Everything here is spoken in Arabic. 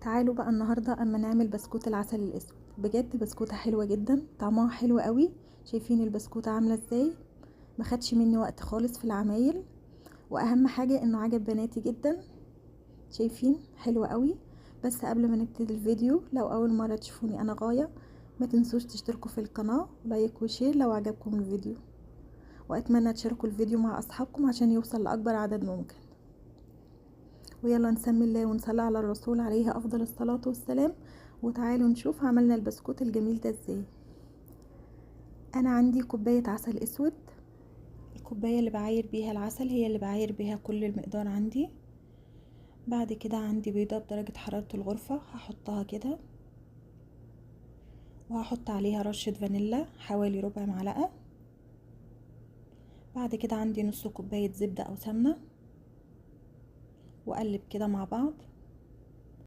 تعالوا بقى النهارده اما نعمل بسكوت العسل الاسود. بجد بسكوته حلوه جدا، طعمها حلو قوي. شايفين البسكوته عامله ازاي؟ ما خدش مني وقت خالص في العمايل، واهم حاجه انه عجب بناتي جدا. شايفين حلو قوي. بس قبل ما نبتدي الفيديو، لو اول مره تشوفوني انا غايه، ما تنسوش تشتركوا في القناه ولايك وشير لو عجبكم الفيديو، واتمنى تشاركوا الفيديو مع اصحابكم عشان يوصل لاكبر عدد ممكن. ويلا نسمي الله ونصلي على الرسول عليه افضل الصلاة والسلام. وتعالوا نشوف عملنا البسكوت الجميل ده ازاي. انا عندي كوباية عسل اسود. الكوباية اللي بعاير بيها العسل هي اللي بعاير بيها كل المقدار عندي. بعد كده عندي بيضة بدرجة حرارة الغرفة، هحطها كده، وهحط عليها رشة فانيلا حوالي ربع معلقة. بعد كده عندي نص كوباية زبدة او سمنة، واقلب كده مع بعض.